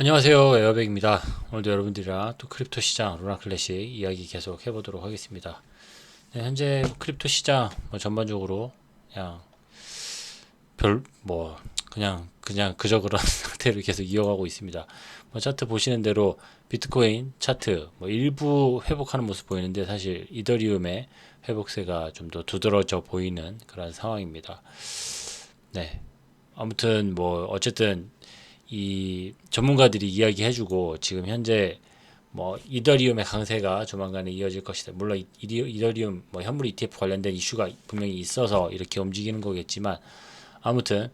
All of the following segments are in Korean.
안녕하세요, 에어백입니다. 오늘도 여러분들이랑 또 크립토 시장 루나 클래식 이야기 계속 해보도록 하겠습니다. 네, 현재 크립토 시장 전반적으로 그냥 그냥 그저 그런 상태를 계속 이어가고 있습니다. 차트 보시는 대로 비트코인 차트 일부 회복하는 모습 보이는데, 사실 이더리움의 회복세가 좀 더 두드러져 보이는 그런 상황입니다. 네, 아무튼 어쨌든 이 전문가들이 이야기해주고, 지금 현재 이더리움의 강세가 조만간에 이어질 것이다. 물론 이더리움 현물 ETF 관련된 이슈가 분명히 있어서 이렇게 움직이는 거겠지만, 아무튼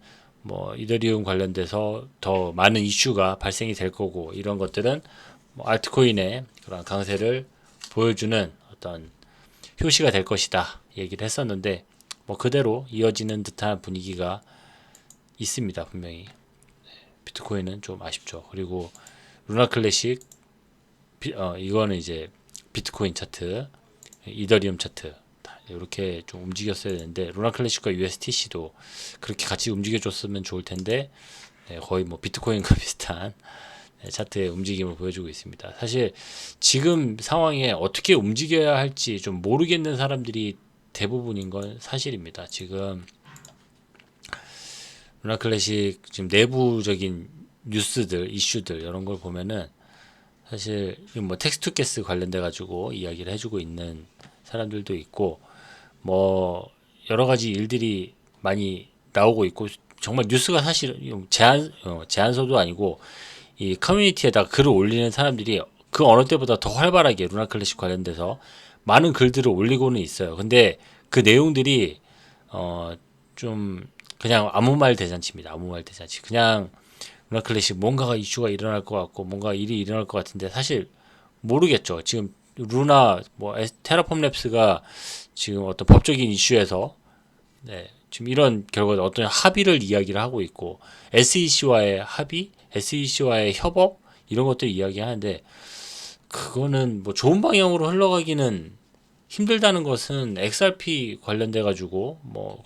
이더리움 관련돼서 더 많은 이슈가 발생이 될 거고, 이런 것들은 알트코인의 그런 강세를 보여주는 어떤 효시가 될 것이다 얘기를 했었는데, 그대로 이어지는 듯한 분위기가 있습니다. 분명히 비트코인은 좀 아쉽죠. 그리고 루나 클래식, 이거는 이제 비트코인 차트, 이더리움 차트 이렇게 좀 움직였어야 되는데, 루나 클래식과 USTC도 그렇게 같이 움직여줬으면 좋을 텐데, 네, 거의 비트코인과 비슷한 차트의 움직임을 보여주고 있습니다. 사실 지금 상황에 어떻게 움직여야 할지 좀 모르겠는 사람들이 대부분인 건 사실입니다. 지금 루나 클래식 지금 내부적인 뉴스들, 이슈들 이런 걸 보면은, 사실 텍스트 가스 관련돼 가지고 이야기를 해주고 있는 사람들도 있고, 여러 가지 일들이 많이 나오고 있고, 정말 뉴스가 사실 제안서도 아니고 이 커뮤니티에다 글을 올리는 사람들이 그 어느 때보다 더 활발하게 루나 클래식 관련돼서 많은 글들을 올리고는 있어요. 근데 그 내용들이 좀 그냥 아무 말 대잔치입니다. 아무 말 대잔치. 그냥 루나 클래식 뭔가가 이슈가 일어날 것 같고 뭔가 일이 일어날 것 같은데, 사실 모르겠죠. 지금 루나 테라폼 랩스가 지금 어떤 법적인 이슈에서, 네, 지금 이런 결과 어떤 합의를 이야기를 하고 있고, SEC와의 합의, SEC와의 협업 이런 것들 이야기하는데, 그거는 좋은 방향으로 흘러가기는 힘들다는 것은 XRP 관련돼 가지고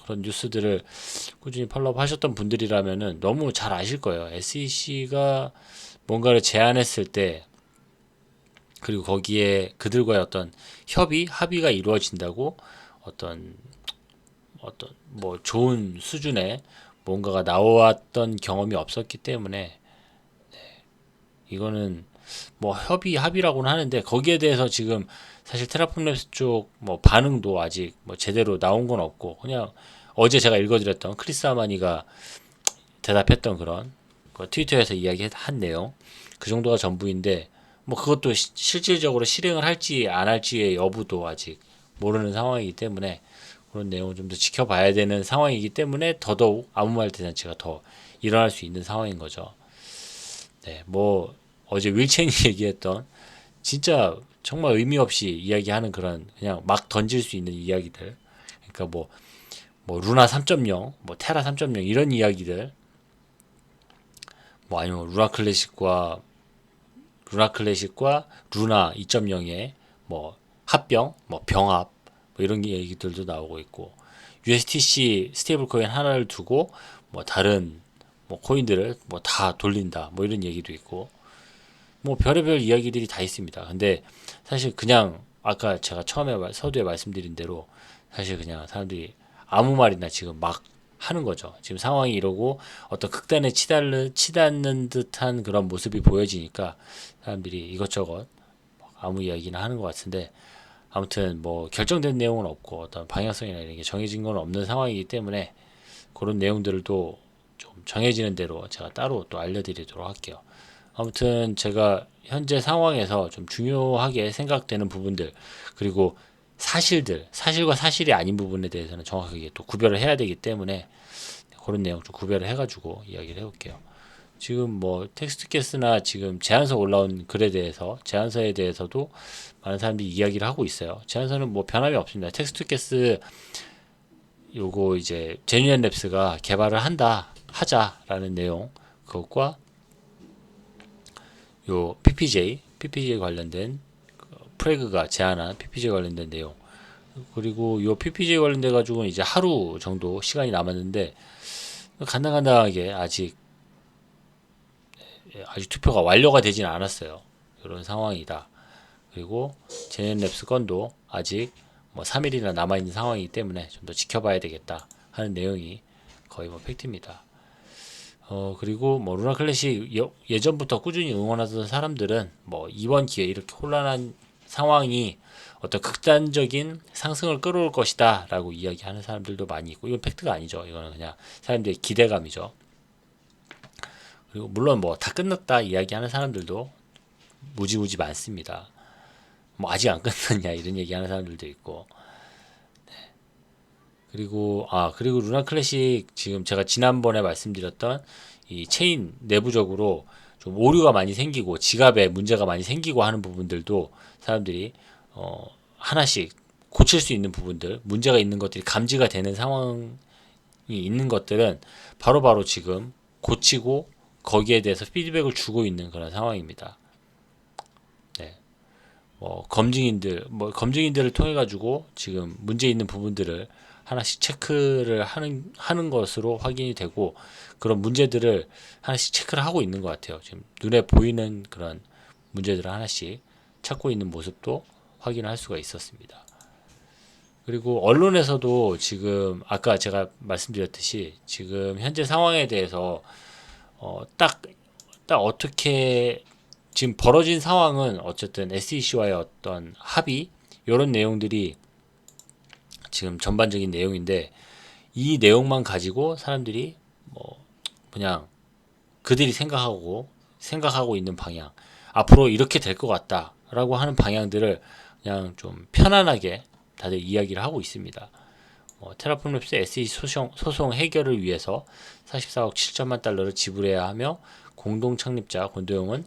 그런 뉴스들을 꾸준히 팔로우 하셨던 분들이라면은 너무 잘 아실 거예요. SEC가 뭔가를 제안했을 때, 그리고 거기에 그들과의 어떤 합의가 이루어진다고, 어떤 좋은 수준의 뭔가가 나왔던 경험이 없었기 때문에, 이거는 합의라고는 하는데, 거기에 대해서 지금 사실 테라폼랩스 쪽 반응도 아직 제대로 나온 건 없고, 그냥 어제 제가 읽어드렸던 크리스 아마니가 대답했던 그런 트위터에서 이야기한 내용, 그 정도가 전부인데, 그것도 실질적으로 실행을 할지 안 할지의 여부도 아직 모르는 상황이기 때문에, 그런 내용을 좀 더 지켜봐야 되는 상황이기 때문에 더더욱 아무 말 대잔치가 더 일어날 수 있는 상황인 거죠. 네, 어제 윌첸이 얘기했던 진짜 정말 의미 없이 이야기하는 그런, 그냥 막 던질 수 있는 이야기들, 그러니까 루나 3.0, 테라 3.0 이런 이야기들, 아니면 루나 클래식과 루나 2.0의 합병, 병합, 이런 얘기들도 나오고 있고, USTC 스테이블 코인 하나를 두고 다른 코인들을 다 돌린다, 이런 얘기도 있고, 별의별 이야기들이 다 있습니다. 근데 사실 그냥 아까 제가 처음에 서두에 말씀드린 대로, 사실 그냥 사람들이 아무 말이나 지금 막 하는 거죠. 지금 상황이 이러고 어떤 극단에 치닫는 듯한 그런 모습이 보여지니까 사람들이 이것저것 아무 이야기나 하는 것 같은데, 아무튼 결정된 내용은 없고 어떤 방향성이나 이런 게 정해진 건 없는 상황이기 때문에, 그런 내용들도 좀 정해지는 대로 제가 따로 또 알려드리도록 할게요. 아무튼 제가 현재 상황에서 좀 중요하게 생각되는 부분들, 그리고 사실과 사실이 아닌 부분에 대해서는 정확하게 또 구별을 해야 되기 때문에, 그런 내용 좀 구별을 해가지고 이야기를 해볼게요. 지금 텍스트 캐스나 지금 제안서 올라온 글에 대해서, 제안서에 대해서도 많은 사람들이 이야기를 하고 있어요. 제안서는 변함이 없습니다. 텍스트 캐스 요거 이제 제뉴엔 랩스가 개발을 하자라는 내용, 그것과 요 PPJ 관련된 프레그가 제안한 PPJ 관련된 내용, 그리고 요 PPJ 관련돼 가지고는 이제 하루 정도 시간이 남았는데, 간당간당하게 아직 아직 투표가 완료가 되지는 않았어요. 이런 상황이다. 그리고 제넷랩스 건도 아직 뭐 3일이나 남아있는 상황이기 때문에 좀 더 지켜봐야 되겠다 하는 내용이 거의 뭐 팩트입니다. 그리고 뭐 루나 클래식 예전부터 꾸준히 응원하던 사람들은 뭐 이번 기회에 이렇게 혼란한 상황이 어떤 극단적인 상승을 끌어올 것이다 라고 이야기하는 사람들도 많이 있고, 이건 팩트가 아니죠. 이거는 그냥 사람들의 기대감이죠. 그리고 물론 뭐 다 끝났다 이야기하는 사람들도 무지무지 많습니다. 뭐 아직 안 끝났냐 이런 얘기하는 사람들도 있고. 그리고 루나 클래식 지금 제가 지난번에 말씀드렸던 이 체인 내부적으로 좀 오류가 많이 생기고 지갑에 문제가 많이 생기고 하는 부분들도 사람들이 하나씩 고칠 수 있는 부분들, 문제가 있는 것들이 감지가 되는 상황이 있는 것들은 바로바로 지금 고치고 거기에 대해서 피드백을 주고 있는 그런 상황입니다. 네. 검증인들을 통해 가지고 지금 문제 있는 부분들을 하나씩 체크를 하는 것으로 확인이 되고, 그런 문제들을 하나씩 체크를 하고 있는 것 같아요. 지금 눈에 보이는 그런 문제들을 하나씩 찾고 있는 모습도 확인할 수가 있었습니다. 그리고 언론에서도 지금 아까 제가 말씀드렸듯이 지금 현재 상황에 대해서 딱 어떻게 지금 벌어진 상황은 어쨌든 SEC와의 어떤 합의 이런 내용들이 지금 전반적인 내용인데, 이 내용만 가지고 사람들이 뭐 그냥 그들이 생각하고 있는 방향, 앞으로 이렇게 될 것 같다라고 하는 방향들을 그냥 좀 편안하게 다들 이야기를 하고 있습니다. 테라폼 랩스 SEC 소송 해결을 위해서 44억 7천만 달러를 지불해야 하며, 공동 창립자 권도영은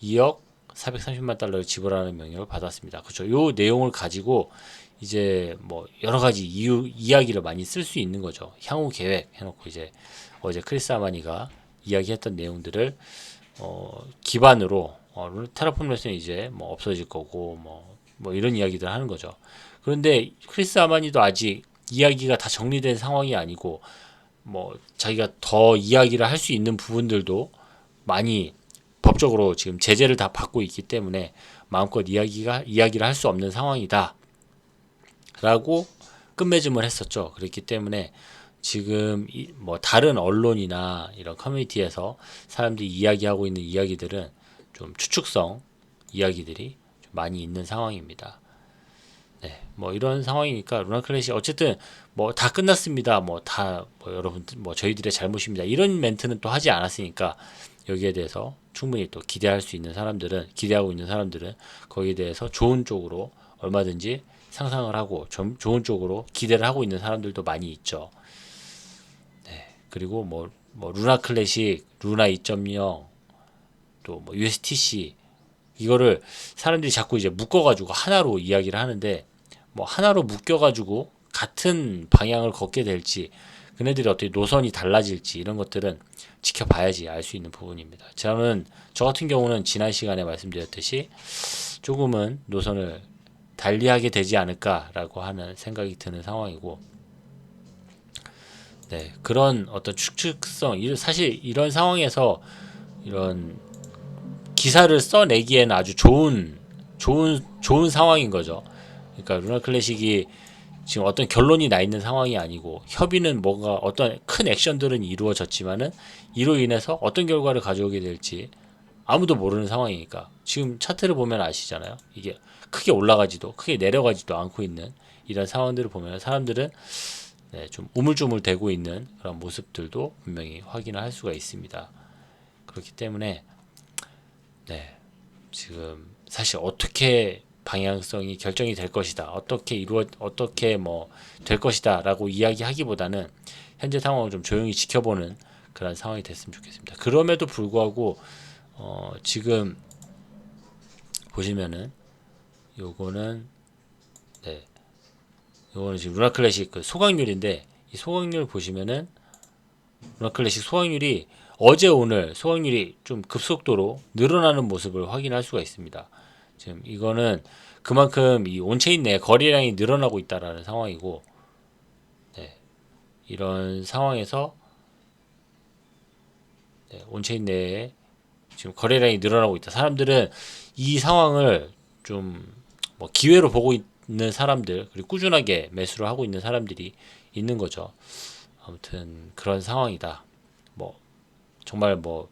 2억 430만 달러를 지불하는 명령을 받았습니다. 그렇죠. 요 내용을 가지고 이제 뭐 여러 가지 이야기를 많이 쓸 수 있는 거죠. 향후 계획 해놓고 이제 어제 크리스 아마니가 이야기했던 내용들을 기반으로 테라폼 랩스는 이제 뭐 없어질 거고 뭐 이런 이야기들 하는 거죠. 그런데 크리스 아마니도 아직 이야기가 다 정리된 상황이 아니고, 뭐 자기가 더 이야기를 할 수 있는 부분들도 많이 법적으로 지금 제재를 다 받고 있기 때문에 마음껏 이야기를 할 수 없는 상황이다라고 끝맺음을 했었죠. 그렇기 때문에 지금 뭐 다른 언론이나 이런 커뮤니티에서 사람들이 이야기하고 있는 이야기들은 좀 추측성 이야기들이 좀 많이 있는 상황입니다. 네, 뭐 이런 상황이니까 루나 클래식 어쨌든 뭐 다 끝났습니다. 뭐 여러분 뭐 저희들의 잘못입니다. 이런 멘트는 또 하지 않았으니까 여기에 대해서 충분히 또 기대하고 있는 사람들은 거기에 대해서 좋은 쪽으로 얼마든지 상상을 하고 좋은 쪽으로 기대를 하고 있는 사람들도 많이 있죠. 그리고 뭐 루나 클래식, 루나 2.0, 또 뭐 USTC, 이거를 사람들이 자꾸 이제 묶어가지고 하나로 이야기를 하는데, 뭐 하나로 묶여가지고 같은 방향을 걷게 될지, 그네들이 어떻게 노선이 달라질지 이런 것들은 지켜봐야지 알 수 있는 부분입니다. 저 같은 경우는 지난 시간에 말씀드렸듯이 조금은 노선을 달리하게 되지 않을까라고 하는 생각이 드는 상황이고, 네, 그런 어떤 추측성, 사실 이런 상황에서 이런 기사를 써내기에는 아주 좋은 상황인 거죠. 그러니까 루나 클래식이 지금 어떤 결론이 나 있는 상황이 아니고, 협의는 뭔가 어떤 큰 액션들은 이루어졌지만은 이로 인해서 어떤 결과를 가져오게 될지 아무도 모르는 상황이니까, 지금 차트를 보면 아시잖아요. 이게 크게 올라가지도 크게 내려가지도 않고 있는 이런 상황들을 보면 사람들은 네, 좀 우물쭈물대고 있는 그런 모습들도 분명히 확인을 할 수가 있습니다. 그렇기 때문에 네, 지금 사실 어떻게 방향성이 결정이 될 것이다, 어떻게 뭐 될 것이다라고 이야기하기보다는 현재 상황을 좀 조용히 지켜보는 그런 상황이 됐으면 좋겠습니다. 그럼에도 불구하고 지금 보시면은 요거는 네, 요거는 지금 루나 클래식 그 소각률인데, 이 소각률 보시면은 루나 클래식 소각률이 어제 오늘 소각률이 좀 급속도로 늘어나는 모습을 확인할 수가 있습니다. 지금 이거는 그만큼 이 온체인 내 거래량이 늘어나고 있다라는 상황이고, 네, 이런 상황에서 네, 온체인 내에 지금 거래량이 늘어나고 있다. 사람들은 이 상황을 좀 뭐 기회로 보고 있는 사람들, 그리고 꾸준하게 매수를 하고 있는 사람들이 있는 거죠. 아무튼 그런 상황이다. 뭐 정말 뭐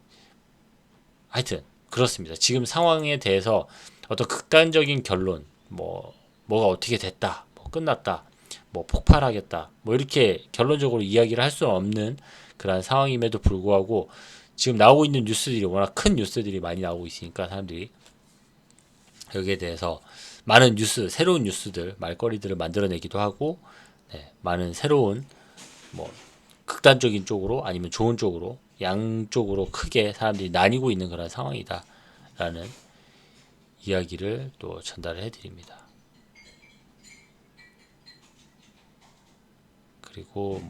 하여튼 그렇습니다. 지금 상황에 대해서 어떤 극단적인 결론, 뭐가 어떻게 됐다, 뭐 끝났다, 뭐 폭발하겠다, 뭐 이렇게 결론적으로 이야기를 할 수는 없는 그런 상황임에도 불구하고 지금 나오고 있는 뉴스들이 워낙 큰 뉴스들이 많이 나오고 있으니까 사람들이 여기에 대해서 많은 뉴스, 새로운 뉴스들, 말거리들을 만들어내기도 하고, 네, 많은 새로운 뭐 극단적인 쪽으로 아니면 좋은 쪽으로 양쪽으로 크게 사람들이 나뉘고 있는 그런 상황이다라는 이야기를 또 전달을 해드립니다. 그리고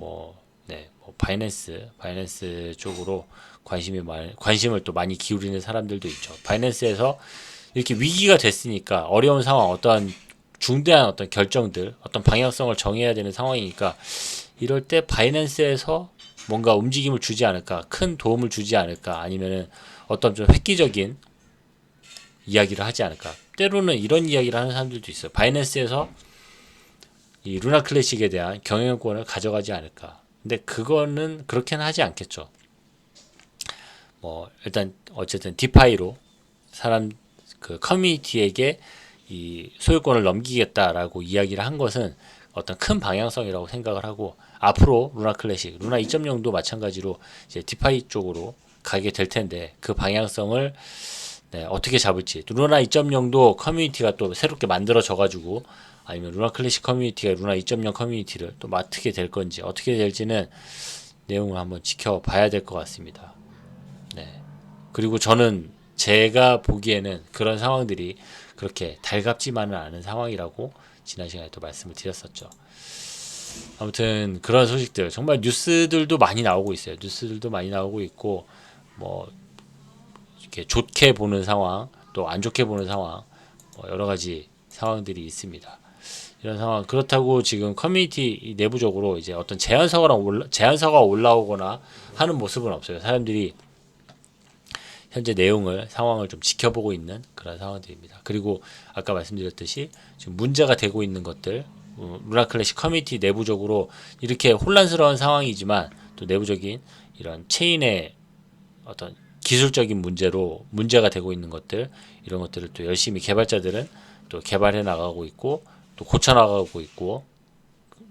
바이낸스 쪽으로 관심을 또 많이 기울이는 사람들도 있죠. 바이낸스에서 이렇게 위기가 됐으니까 어려운 상황, 어떠한 중대한 어떤 결정들, 어떤 방향성을 정해야 되는 상황이니까 이럴 때 바이낸스에서 뭔가 움직임을 주지 않을까, 큰 도움을 주지 않을까, 아니면은 어떤 좀 획기적인 이야기를 하지 않을까. 때로는 이런 이야기를 하는 사람들도 있어요. 바이낸스에서 이 루나 클래식에 대한 경영권을 가져가지 않을까. 근데 그거는 그렇게는 하지 않겠죠. 일단 어쨌든 디파이로 사람 그 커뮤니티에게 이 소유권을 넘기겠다라고 이야기를 한 것은 어떤 큰 방향성이라고 생각을 하고 앞으로 루나 클래식, 루나 2.0도 마찬가지로 이제 디파이 쪽으로 가게 될 텐데 그 방향성을 어떻게 잡을지 루나 2.0도 커뮤니티가 또 새롭게 만들어져 가지고 아니면 루나 클래식 커뮤니티가 루나 2.0 커뮤니티를 또 맡게 될 건지 어떻게 될지는 내용을 한번 지켜봐야 될 것 같습니다. 네. 그리고 저는 제가 보기에는 그런 상황들이 그렇게 달갑지만은 않은 상황이라고 지난 시간에 또 말씀을 드렸었죠. 아무튼 그런 소식들 정말 뉴스들도 많이 나오고 있어요. 뉴스들도 많이 나오고 있고 뭐 이렇게 좋게 보는 상황 또 안 좋게 보는 상황 여러 가지 상황들이 있습니다. 이런 상황 그렇다고 지금 커뮤니티 내부적으로 이제 어떤 제안서가 올라오거나 하는 모습은 없어요. 사람들이 현재 상황을 좀 지켜보고 있는 그런 상황들입니다. 그리고 아까 말씀드렸듯이 지금 문제가 되고 있는 것들, 루나 클래식 커뮤니티 내부적으로 이렇게 혼란스러운 상황이지만 또 내부적인 이런 체인의 어떤 기술적인 문제가 되고 있는 것들, 이런 것들을 또 열심히 개발자들은 또 개발해 나가고 있고 또 고쳐 나가고 있고,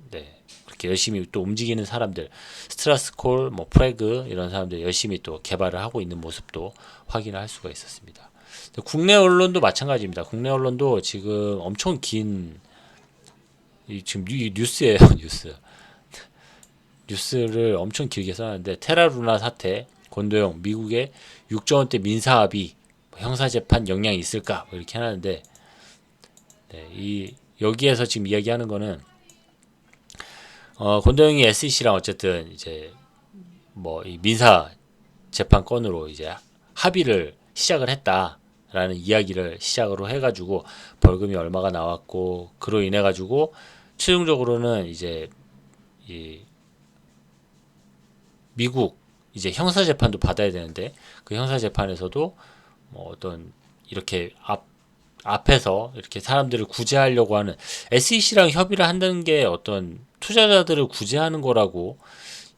네. 그렇게 열심히 또 움직이는 사람들, 스트라스콜, 프레그 이런 사람들 열심히 또 개발을 하고 있는 모습도 확인을 할 수가 있었습니다. 국내 언론도 마찬가지입니다. 국내 언론도 지금 엄청 지금 뉴스예요, 뉴스. 뉴스를 엄청 길게 써놨는데 테라루나 사태, 권도영, 미국의 6조 원대 민사합의, 형사재판 영향이 있을까? 이렇게 해놨는데 여기에서 지금 이야기하는 거는 권도영이 SEC랑 어쨌든 이제 이 민사 재판건으로 이제 합의를 시작을 했다라는 이야기를 시작으로 해가지고 벌금이 얼마가 나왔고 그로 인해 가지고 최종적으로는 이제 이 미국 이제 형사 재판도 받아야 되는데 그 형사 재판에서도 어떤 이렇게 앞에서 이렇게 사람들을 구제하려고 하는 SEC랑 협의를 한다는 게 어떤 투자자들을 구제하는 거라고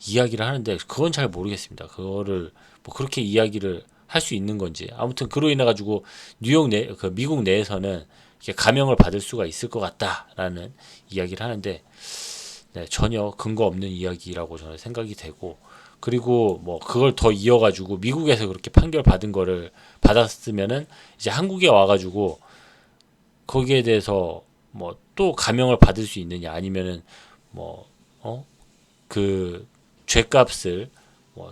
이야기를 하는데 그건 잘 모르겠습니다. 그거를 그렇게 이야기를 할 수 있는 건지 아무튼 그로 인해 가지고 미국 내에서는 이렇게 감형을 받을 수가 있을 것 같다라는 이야기를 하는데 전혀 근거 없는 이야기라고 저는 생각이 되고 그리고 그걸 더 이어가지고 미국에서 그렇게 판결 받은 거를 받았으면은 이제 한국에 와가지고 거기에 대해서 또 감형을 받을 수 있느냐 아니면은 그 죄값을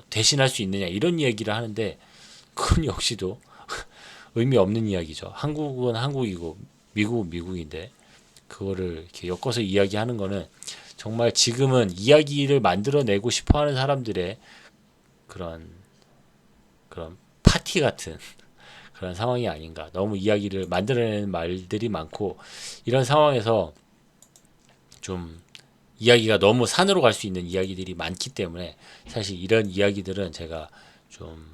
대신할 수 있느냐 이런 이야기를 하는데 그건 역시도 의미 없는 이야기죠. 한국은 한국이고 미국은 미국인데 그거를 이렇게 엮어서 이야기하는 거는 정말 지금은 이야기를 만들어내고 싶어하는 사람들의 그런 파티 같은 그런 상황이 아닌가. 너무 이야기를 만들어내는 말들이 많고 이런 상황에서 좀 이야기가 너무 산으로 갈 수 있는 이야기들이 많기 때문에 사실 이런 이야기들은 제가 좀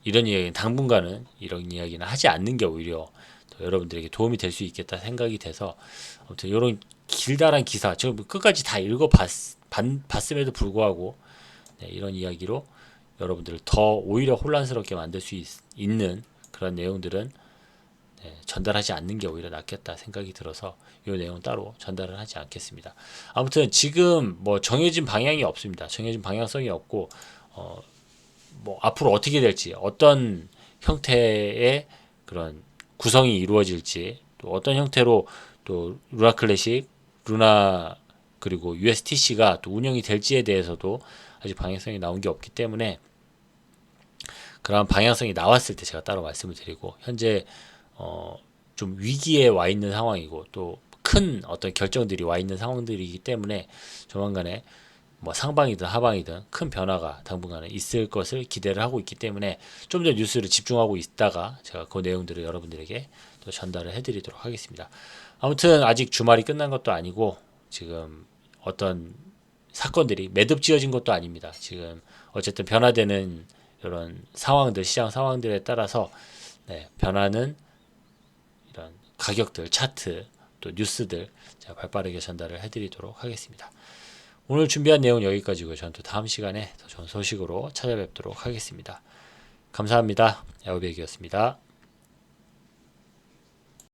이런 이야기는 당분간은 이런 이야기는 하지 않는 게 오히려 더 여러분들에게 도움이 될 수 있겠다 생각이 돼서 아무튼 이런 길다란 기사 제가 뭐 끝까지 다 읽어봤음에도 불구하고 네, 이런 이야기로 여러분들을 더 오히려 혼란스럽게 만들 수 있는 그런 내용들은 네, 전달하지 않는 게 오히려 낫겠다 생각이 들어서 이 내용 따로 전달을 하지 않겠습니다. 아무튼 지금 뭐 정해진 방향이 없습니다. 정해진 방향성이 없고 뭐 앞으로 어떻게 될지 어떤 형태의 그런 구성이 이루어질지 또 어떤 형태로 또 루나 클래식, 루나 그리고 USTC가 또 운영이 될지에 대해서도 아직 방향성이 나온 게 없기 때문에 그런 방향성이 나왔을 때 제가 따로 말씀을 드리고 현재 좀 위기에 와 있는 상황이고 또 큰 어떤 결정들이 와 있는 상황들이기 때문에 조만간에 뭐 상방이든 하방이든 큰 변화가 당분간에 있을 것을 기대를 하고 있기 때문에 좀 더 뉴스를 집중하고 있다가 제가 그 내용들을 여러분들에게 또 전달을 해드리도록 하겠습니다. 아무튼 아직 주말이 끝난 것도 아니고 지금 어떤 사건들이 매듭지어진 것도 아닙니다. 지금 어쨌든 변화되는 이런 상황들, 시장 상황들에 따라서 네, 변하는 이런 가격들, 차트, 또 뉴스들 제가 발빠르게 전달을 해드리도록 하겠습니다. 오늘 준비한 내용 여기까지고요. 저는 또 다음 시간에 더 좋은 소식으로 찾아뵙도록 하겠습니다. 감사합니다. 야구백이었습니다.